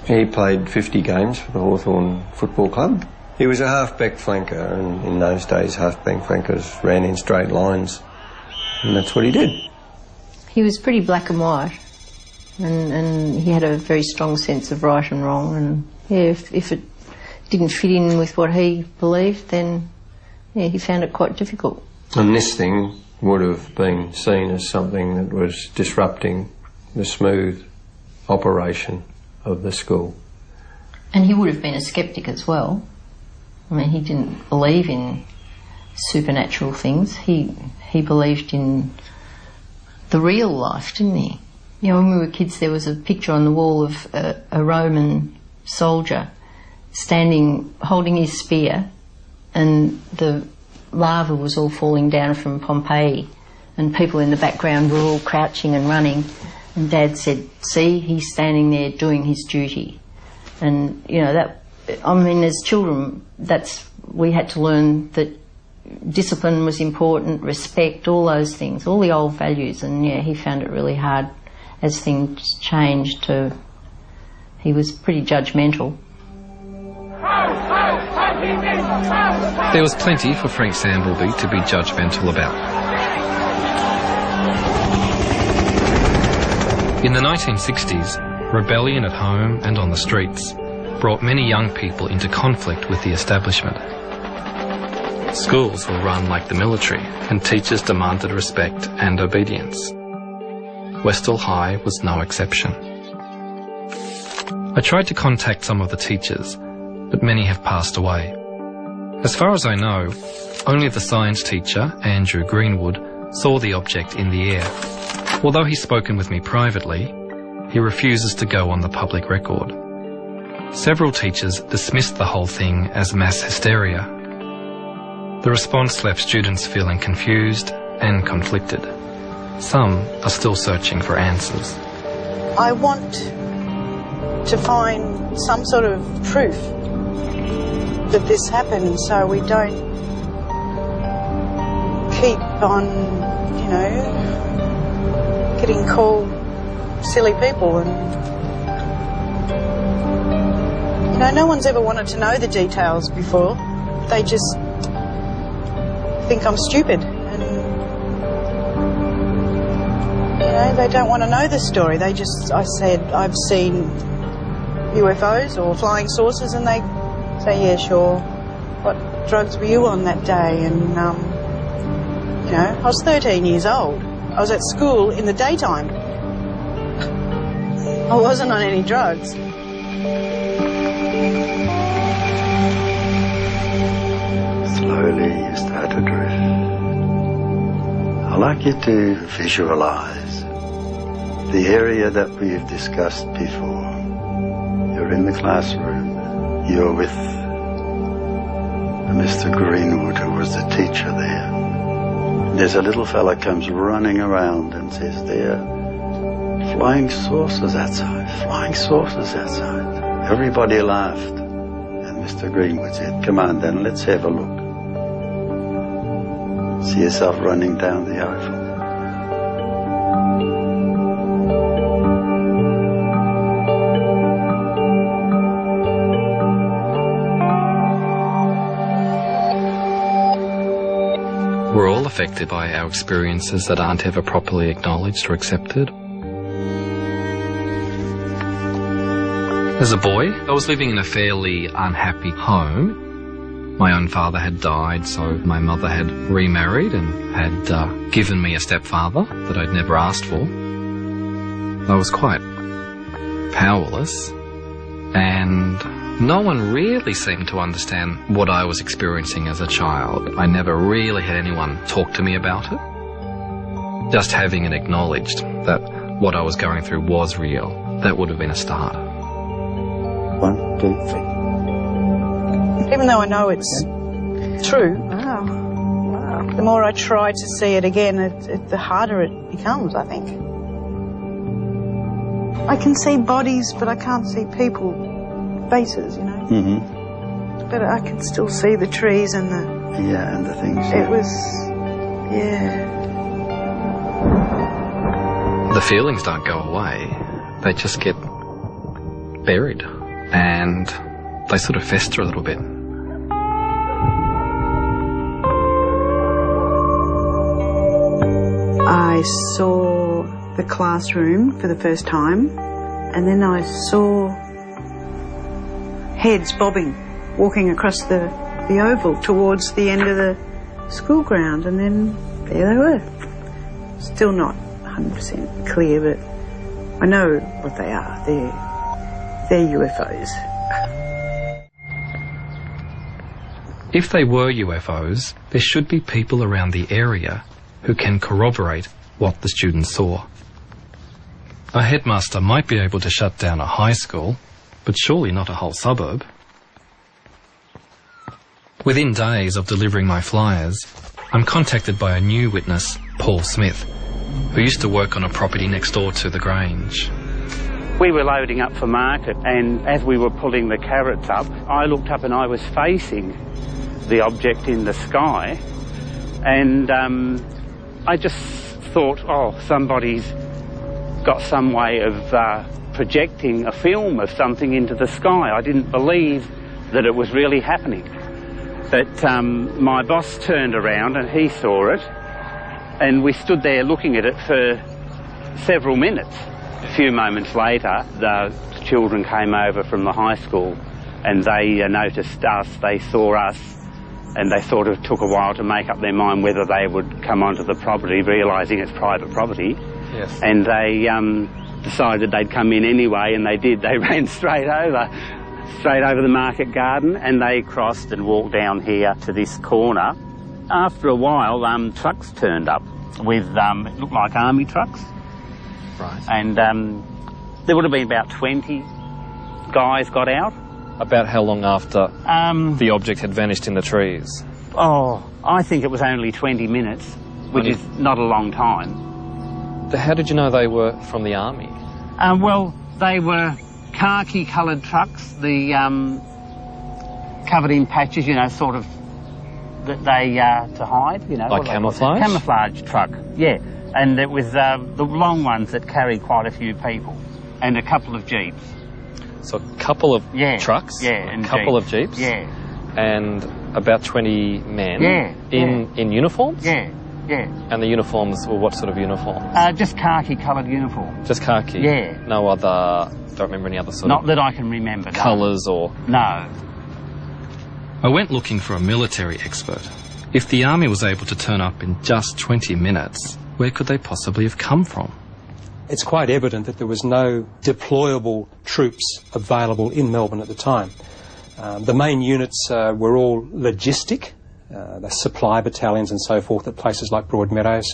He played 50 games for the Hawthorn Football Club. He was a half-back flanker, and in those days half-back flankers ran in straight lines, and that's what he did. He was pretty black and white, and he had a very strong sense of right and wrong, and yeah, if it didn't fit in with what he believed, then yeah, he found it quite difficult. And this thing would have been seen as something that was disrupting the smooth operation of the school. And he would have been a sceptic as well. I mean, he didn't believe in supernatural things. He believed in the real life, didn't he? You know, when we were kids, there was a picture on the wall of a Roman soldier standing, holding his spear, and the lava was all falling down from Pompeii, and people in the background were all crouching and running, and Dad said, see, he's standing there doing his duty. And, you know, that, I mean, as children, we had to learn that discipline was important, respect, all those things, all the old values, and yeah, he found it really hard as things changed he was pretty judgmental. There was plenty for Frank Sambleby to be judgmental about. In the 1960s, rebellion at home and on the streets brought many young people into conflict with the establishment. Schools were run like the military, and teachers demanded respect and obedience. Westall High was no exception. I tried to contact some of the teachers, but many have passed away. As far as I know, only the science teacher, Andrew Greenwood, saw the object in the air. Although he's spoken with me privately, he refuses to go on the public record. Several teachers dismissed the whole thing as mass hysteria. The response left students feeling confused and conflicted. Some are still searching for answers. I want to find some sort of proof that this happened, so we don't keep on, you know, getting called silly people. And, you know, no one's ever wanted to know the details before. They just think I'm stupid, and, you know, they don't want to know the story. I said, I've seen UFOs or flying saucers, and they say, yeah, sure. What drugs were you on that day? And, you know, I was 13 years old. I was at school in the daytime. I wasn't on any drugs. Slowly you start to drift. I'd like you to visualize the area that we've discussed before. You're in the classroom. You're with Mr. Greenwood, who was the teacher there. There's a little fella comes running around and says, there, flying saucers outside, flying saucers outside. Everybody laughed. And Mr. Greenwood said, come on then, let's have a look. See yourself running down the Eiffel. We're all affected by our experiences that aren't ever properly acknowledged or accepted. As a boy, I was living in a fairly unhappy home. My own father had died, so my mother had remarried and had given me a stepfather that I'd never asked for. I was quite powerless, and no one really seemed to understand what I was experiencing as a child. I never really had anyone talk to me about it. Just having it acknowledged that what I was going through was real, that would have been a start. 1, 2, 3. Even though I know it's true, the more I try to see it again, the harder it becomes, I think. I can see bodies, but I can't see people. Faces, you know. Mm-hmm. But I can still see the trees and the... Yeah, and the things. It was... yeah. The feelings don't go away. They just get buried, and they sort of fester a little bit. I saw the classroom for the first time, and then I saw heads bobbing, walking across the oval towards the end of the school ground, and then there they were. Still not 100% clear, but I know what they are. They're UFOs. If they were UFOs, there should be people around the area who can corroborate what the students saw. A headmaster might be able to shut down a high school, but surely not a whole suburb. Within days of delivering my flyers, I'm contacted by a new witness, Paul Smith, who used to work on a property next door to the Grange. We were loading up for market, and as we were pulling the carrots up, I looked up and I was facing the object in the sky, and I just thought, oh, somebody's got some way of projecting a film of something into the sky. I didn't believe that it was really happening. But my boss turned around and he saw it, and we stood there looking at it for several minutes. A few moments later, the children came over from the high school and they noticed us, they saw us, and they sort of took a while to make up their mind whether they would come onto the property, realising it's private property. Yes. And they decided they'd come in anyway, and they did. They ran straight over the market garden, and they crossed and walked down here to this corner. After a while, trucks turned up with, it looked like army trucks. Right. And there would have been about 20 guys got out. About how long after the object had vanished in the trees? Oh, I think it was only 20 minutes, which is not a long time. How did you know they were from the army? Well, they were khaki-coloured trucks, covered in patches, you know, sort of, that they, to hide, you know. Like camouflage? Camouflage truck, yeah. And it was the long ones that carried quite a few people, and a couple of jeeps. So a couple of trucks? Yeah, and a couple of jeeps? Yeah. And about 20 men? Yeah. In uniforms? Yeah, yeah. And the uniforms were what sort of uniforms? Just khaki-coloured uniforms. Just khaki? Yeah. No other, don't remember any other sort Not of... that I can remember. Colours or... No. I went looking for a military expert. If the army was able to turn up in just 20 minutes, where could they possibly have come from? It's quite evident that there was no deployable troops available in Melbourne at the time. The main units were all logistic, the supply battalions and so forth at places like Broadmeadows.